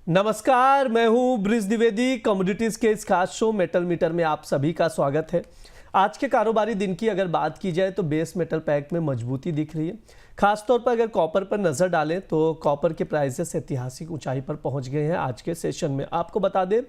नमस्कार, मैं हूं ब्रिज द्विवेदी। कमोडिटीज के इस खास शो मेटल मीटर में आप सभी का स्वागत है। आज के कारोबारी दिन की अगर बात की जाए तो बेस मेटल पैक में मजबूती दिख रही है। खासतौर पर अगर कॉपर पर नजर डालें तो कॉपर के प्राइसेस ऐतिहासिक ऊंचाई पर पहुंच गए हैं। आज के सेशन में आपको बता दें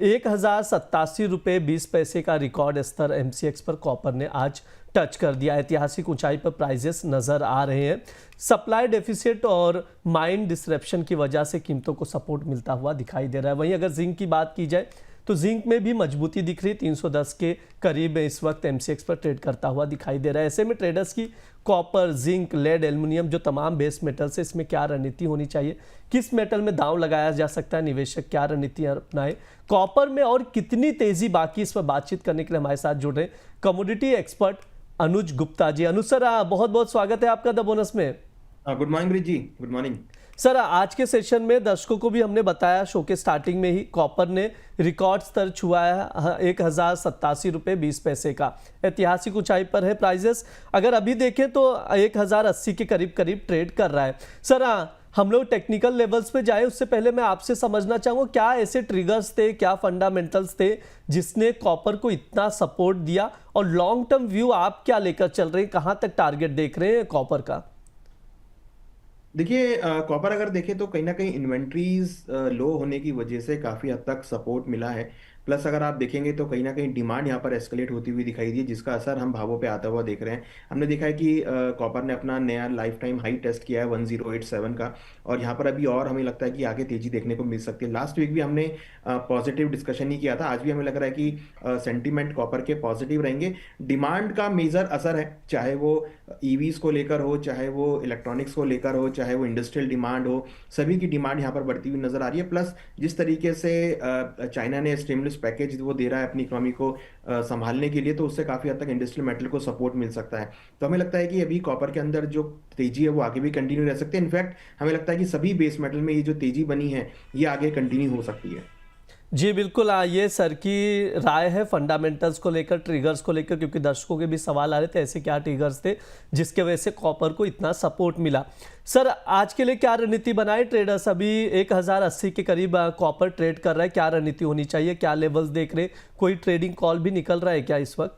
1087 रुपये 20 पैसे का रिकॉर्ड स्तर एमसीएक्स पर कॉपर ने आज टच कर दिया। ऐतिहासिक ऊंचाई पर प्राइजेस नजर आ रहे हैं। सप्लाई डेफिसिट और माइन डिसरप्शन की वजह से कीमतों को सपोर्ट मिलता हुआ दिखाई दे रहा है। वहीं अगर जिंक की बात की जाए तो जिंक में भी मजबूती दिख रही है। 310 के करीब इस वक्त एमसीएक्स पर ट्रेड करता हुआ दिखाई दे रहा है। ऐसे में ट्रेडर्स की कॉपर, जिंक, लेड, एल्युमिनियम जो तमाम बेस मेटल्स है, इसमें क्या रणनीति होनी चाहिए, किस मेटल में दांव लगाया जा सकता है, निवेशक क्या रणनीति अपनाए, कॉपर में और कितनी तेजी बाकी, इस पर बातचीत करने के लिए हमारे साथ जुड़ रहे हैं कमोडिटी एक्सपर्ट अनुज गुप्ता जी। अनुज सर, बहुत बहुत स्वागत है आपका द बोनस में। गुड मॉर्निंग ब्रिज जी, गुड मॉर्निंग। सर, आज के सेशन में दर्शकों को भी हमने बताया, शो के स्टार्टिंग में ही कॉपर ने रिकॉर्ड स्तर छुआ है 1087 रुपये 20 पैसे का। ऐतिहासिक ऊंचाई पर है प्राइजेस। अगर अभी देखें तो 1080 के करीब करीब ट्रेड कर रहा है। सर, हम लोग टेक्निकल लेवल्स पे जाए उससे पहले मैं आपसे समझना चाहूँगा क्या ऐसे ट्रिगर्स थे, क्या फंडामेंटल्स थे जिसने कॉपर को इतना सपोर्ट दिया, और लॉन्ग टर्म व्यू आप क्या लेकर चल रहे हैं, कहाँ तक टारगेट देख रहे हैं कॉपर का? देखिए, कॉपर अगर देखें तो कहीं ना कहीं इन्वेंट्रीज लो होने की वजह से काफ़ी हद तक सपोर्ट मिला है। प्लस अगर आप देखेंगे तो कहीं ना कहीं डिमांड यहाँ पर एस्केलेट होती हुई दिखाई दी, जिसका असर हम भावों पे आता हुआ देख रहे हैं। हमने देखा है कि कॉपर ने अपना नया लाइफ टाइम हाई टेस्ट किया है 1087 का, और यहाँ पर अभी और हमें लगता है कि आगे तेजी देखने को मिल सकती है। लास्ट वीक भी हमने पॉजिटिव डिस्कशन ही किया था, आज भी हमें लग रहा है कि सेंटीमेंट कॉपर के पॉजिटिव रहेंगे। डिमांड का मेजर असर है, चाहे वो ईवीज को लेकर हो, चाहे वो इलेक्ट्रॉनिक्स को लेकर हो, चाहे वो इंडस्ट्रियल डिमांड हो, सभी की डिमांड यहाँ पर बढ़ती हुई नजर आ रही है। प्लस जिस तरीके से चाइना ने स्टिमुलस पैकेज वो दे रहा है अपनी इकोनॉमी को संभालने के लिए, तो उससे काफी हद तक इंडस्ट्रियल मेटल को सपोर्ट मिल सकता है। तो हमें लगता है कि अभी कॉपर के अंदर जो तेजी है वो आगे भी कंटिन्यू रह सकती है। इनफैक्ट हमें लगता है कि सभी बेस मेटल में ये जो तेजी बनी है ये आगे कंटिन्यू हो सकती है। जी बिल्कुल, ये सर की राय है फंडामेंटल्स को लेकर, ट्रिगर्स को लेकर, क्योंकि दर्शकों के भी सवाल आ रहे थे ऐसे क्या ट्रिगर्स थे जिसके वजह से कॉपर को इतना सपोर्ट मिला। सर, आज के लिए क्या रणनीति बनाए ट्रेडर्स? अभी 1080 के करीब कॉपर ट्रेड कर रहा है, क्या रणनीति होनी चाहिए, क्या लेवल्स देख रहे, कोई ट्रेडिंग कॉल भी निकल रहा है क्या इस वक्त?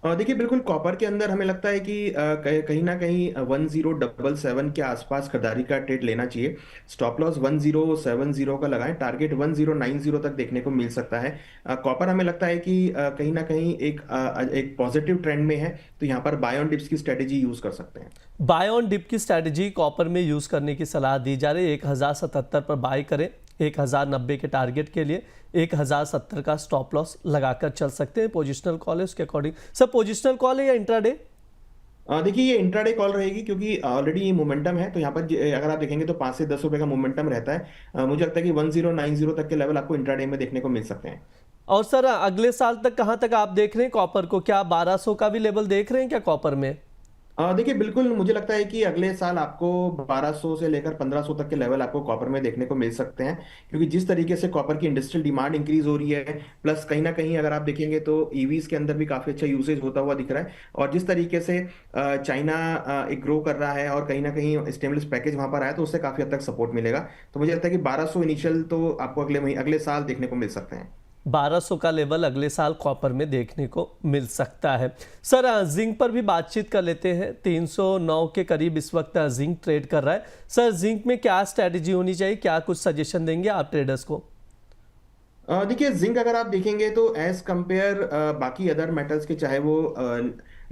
देखिए, बिल्कुल कॉपर के अंदर हमें लगता है कि कहीं ना कहीं 1077 के आसपास खरीदारी का ट्रेड लेना चाहिए। स्टॉप लॉस 1070 का लगाएं, टारगेट 1090 तक देखने को मिल सकता है। कॉपर हमें लगता है कि कहीं ना कहीं एक पॉजिटिव ट्रेंड में है, तो यहाँ पर बाय ऑन डिप्स की स्ट्रेटेजी यूज कर सकते हैं। बाय ऑन डिप की स्ट्रैटेजी कॉपर में यूज करने की सलाह दी जा रही है। 1077 पर बाय करें, 1090 के टारगेट के लिए 1070 का स्टॉप लॉस लगाकर चल सकते हैं। पोजिशनल कॉल है उसके अकॉर्डिंग। सर, पोजिशनल कॉल है या इंट्राडे? देखिए, ये इंट्राडे कॉल रहेगी क्योंकि ऑलरेडी ये मोमेंटम है, तो यहाँ पर अगर आप देखेंगे तो 5 से 10 रुपए का मोमेंटम रहता है। मुझे लगता है कि 1090 तक के लेवल आपको इंट्राडे में देखने को मिल सकते हैं। और सर, अगले साल तक कहां तक आप देख रहे हैं कॉपर को? क्या 1200 का भी लेवल देख रहे हैं क्या कॉपर में? देखिए, बिल्कुल मुझे लगता है कि अगले साल आपको 1200 से लेकर 1500 तक के लेवल आपको कॉपर में देखने को मिल सकते हैं, क्योंकि जिस तरीके से कॉपर की इंडस्ट्रियल डिमांड इंक्रीज हो रही है, प्लस कहीं ना कहीं अगर आप देखेंगे तो ईवीज के अंदर भी काफी अच्छा यूसेज होता हुआ दिख रहा है। और जिस तरीके से चाइना एक ग्रो कर रहा है और कहीं ना कहीं स्टिमुलस पैकेज वहां पर आया, तो उससे काफी हद तक सपोर्ट मिलेगा। तो मुझे लगता है कि 1200 इनिशियल तो आपको अगले साल देखने को मिल सकते हैं। 1200 का लेवल अगले साल कॉपर में देखने को मिल सकता है। सर, जिंक पर भी बातचीत कर लेते हैं। 309 के करीब इस वक्त जिंक ट्रेड कर रहा है। सर, जिंक में क्या स्ट्रैटेजी होनी चाहिए, क्या कुछ सजेशन देंगे आप ट्रेडर्स को? देखिए, जिंक अगर आप देखेंगे तो एज कंपेयर बाकी अदर मेटल्स के, चाहे वो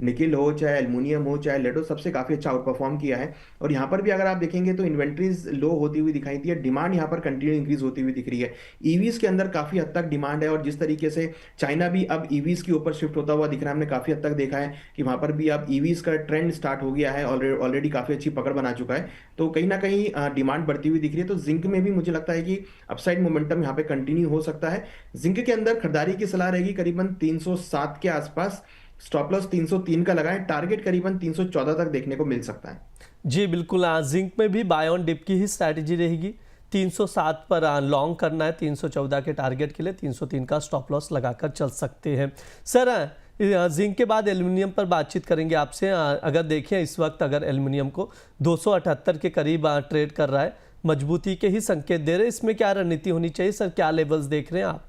निकिल हो, चाहे एल्युमिनियम हो, चाहे लेड हो, सबसे काफी अच्छा आउट परफॉर्म किया है। और यहाँ पर भी अगर आप देखेंगे तो इन्वेंट्रीज लो होती हुई दिखाई दी है, डिमांड यहाँ पर कंटिन्यू इंक्रीज होती हुई दिख रही है। ईवीज के अंदर काफी हद तक डिमांड है, और जिस तरीके से चाइना भी अब ईवीज के ऊपर शिफ्ट होता हुआ दिख रहा है, हमने काफी हद तक देखा है कि वहां पर भी अब ईवीज का ट्रेंड स्टार्ट हो गया है, ऑलरेडी काफी अच्छी पकड़ बना चुका है। तो कहीं ना कहीं डिमांड बढ़ती हुई दिख रही है। तो जिंक में भी मुझे लगता है कि अपसाइड मोमेंटम यहाँ पे कंटिन्यू हो सकता है। जिंक के अंदर खरीदारी की सलाह रहेगी करीबन 307 के आसपास। स्टॉप लॉस 303 का लगाएं, टारगेट करीबन 314 तक देखने को मिल सकता है। जी बिल्कुल, जिंक में भी बाय ऑन डिप की ही स्ट्रैटेजी रहेगी। 307 पर लॉन्ग करना है, 314 के टारगेट के लिए 303 का स्टॉप लॉस लगाकर चल सकते हैं। सर, जिंक के बाद एल्युमिनियम पर बातचीत करेंगे आपसे। अगर देखें इस वक्त अगर एल्युमिनियम को 278 के करीब ट्रेड कर रहा है, मजबूती के ही संकेत दे रहे हैं। इसमें क्या रणनीति होनी चाहिए सर, क्या लेवल्स देख रहे हैं आप?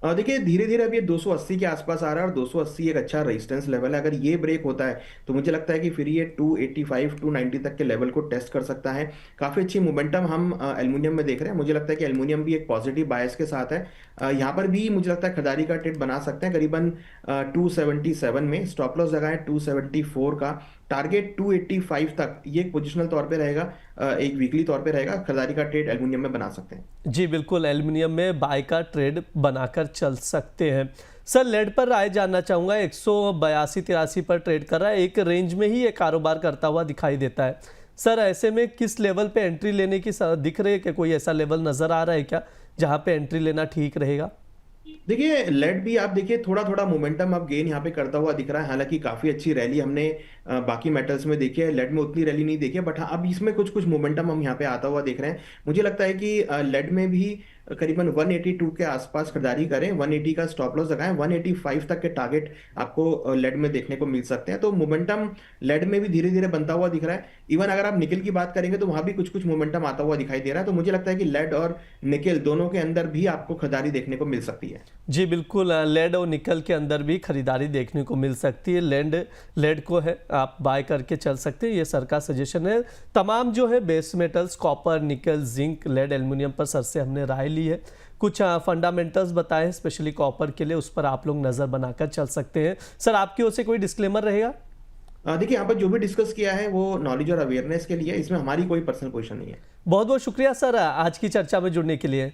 देखिए धीरे धीरे अब ये 280 के आसपास आ रहा है और 280 एक अच्छा रेजिस्टेंस लेवल है। अगर ये ब्रेक होता है तो मुझे लगता है कि फिर ये 285 290 तक के लेवल को टेस्ट कर सकता है। काफ़ी अच्छी मोमेंटम हम एल्युमिनियम में देख रहे हैं। मुझे लगता है कि एल्युमिनियम भी एक पॉजिटिव बायस के साथ है। यहाँ पर भी मुझे लगता है खरीदारी का ट्रेड बना सकते हैं करीबन 277 में। स्टॉप लॉस जगह है 274 का, टारगेट 285 तक, ये एक पोजिशनल तौर पे रहेगा, एक वीकली तौर पे रहेगा। खरीदारी का ट्रेड एल्युमिनियम में बना सकते हैं। जी बिल्कुल, एल्युमिनियम में बाय का ट्रेड बनाकर चल सकते हैं। सर लेड पर राय जानना चाहूँगा, 182-83 पर ट्रेड कर रहा है, एक रेंज में ही ये कारोबार करता हुआ दिखाई देता है। सर ऐसे में किस लेवल पे एंट्री लेने की दिख रही है कि कोई ऐसा लेवल नज़र आ रहा है क्या जहाँ पे एंट्री लेना ठीक रहेगा? देखिए लेड भी आप देखिए थोड़ा थोड़ा मोमेंटम अब गेन यहाँ पे करता हुआ दिख रहा है। हालांकि काफी अच्छी रैली हमने बाकी मेटल्स में देखी है, लेड में उतनी रैली नहीं देखी है, बट हाँ अब इसमें कुछ कुछ मोमेंटम हम यहाँ पे आता हुआ देख रहे हैं। मुझे लगता है कि लेड में भी करीबन 182 के आसपास खरीदारी करें, 180 का स्टॉप लॉस लगाएं, 185 तक के टारगेट आपको लेड में देखने को मिल सकते हैं। तो मोमेंटम लेड में भी धीरे धीरे बनता हुआ दिख रहा है। इवन अगर आप निकल की बात करेंगे तो वहां भी कुछ कुछ मोमेंटम आता हुआ दिखाई दे रहा है। तो मुझे लगता है कि लेड और निकल दोनों के अंदर भी आपको खरीदारी देखने को मिल सकती है। जी बिल्कुल, लेड और निकल के अंदर भी खरीदारी देखने को मिल सकती है। लेड को है आप बाय करके चल सकते हैं, ये सर का सजेशन है। तमाम जो है बेस मेटल्स कॉपर, निकल, जिंक, लेड, एल्युमिनियम पर सर से हमने राय ली है। कुछ फंडामेंटल्स बताए स्पेशली कॉपर के लिए, उस पर आप लोग नज़र बनाकर चल सकते हैं। सर आपकी ओर से कोई डिस्क्लेमर रहेगा? देखिए यहाँ पर जो भी डिस्कस किया है वो नॉलेज और अवेयरनेस के लिए, इसमें हमारी कोई पर्सनल पोजीशन नहीं है। बहुत बहुत शुक्रिया सर आज की चर्चा में जुड़ने के लिए।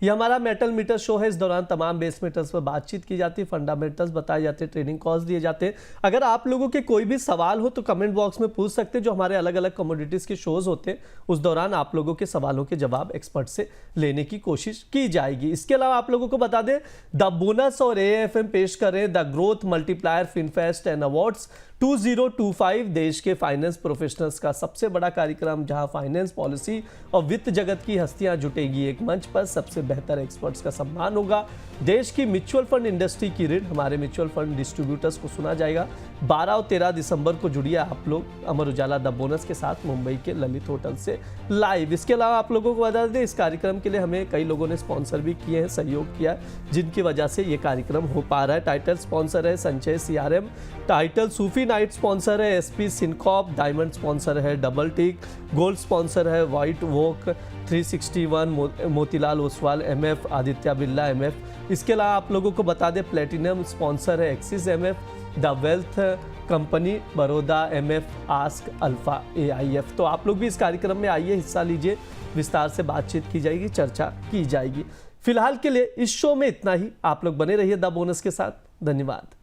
ये हमारा मेटल मीटर शो है। इस दौरान तमाम बेस मेटल्स पर बातचीत की जाती है, फंडामेंटल्स बताए जाते हैं, ट्रेडिंग कॉल्स दिए जाते हैं। अगर आप लोगों के कोई भी सवाल हो तो कमेंट बॉक्स में पूछ सकते हैं। जो हमारे अलग अलग कमोडिटीज़ के शोज होते हैं उस दौरान आप लोगों के सवालों के जवाब एक्सपर्ट से लेने की कोशिश की जाएगी। इसके अलावा आप लोगों को बता दें द बोनस और AFM पेश करें the growth multiplier FinFest and awards 2025, देश के फाइनेंस प्रोफेशनल्स का सबसे बड़ा कार्यक्रम जहां फाइनेंस पॉलिसी और वित्त जगत की हस्तियां जुटेगी एक मंच पर। सबसे बेहतर एक्सपर्ट्स का सम्मान होगा। देश की म्यूचुअल फंड इंडस्ट्री की रीढ़ हमारे म्यूचुअल फंड डिस्ट्रीब्यूटर्स को सुना जाएगा। 12 और 13 दिसंबर को जुड़िए आप लोग अमर उजाला द बोनस के साथ मुंबई के ललित होटल से लाइव। इसके अलावा आप लोगों को बता दें इस कार्यक्रम के लिए हमें कई लोगों ने स्पॉन्सर भी किए हैं, सहयोग किया, जिनकी वजह से ये कार्यक्रम हो पा रहा है। टाइटल स्पॉन्सर है संचय CRM, टाइटल सूफी नाइट स्पॉन्सर है SP सिनकॉप, डायमंड स्पॉन्सर है डबल टिक, गोल्ड स्पॉन्सर है white walk 361, Motilal Oswal MF, Aditya Birla MF। इसके अलावा आप लोगों को बता दें प्लेटिनम स्पॉन्सर है axis MF, the wealth company Baroda MF, ask alpha AIF। तो आप लोग भी इस कार्यक्रम में आइए, हिस्सा लीजिए, विस्तार से बातचीत की जाएगी, चर्चा की जाएगी। फिलहाल के लिए इस शो में इतना ही। आप लोग बने रहिए द बोनस के साथ। धन्यवाद।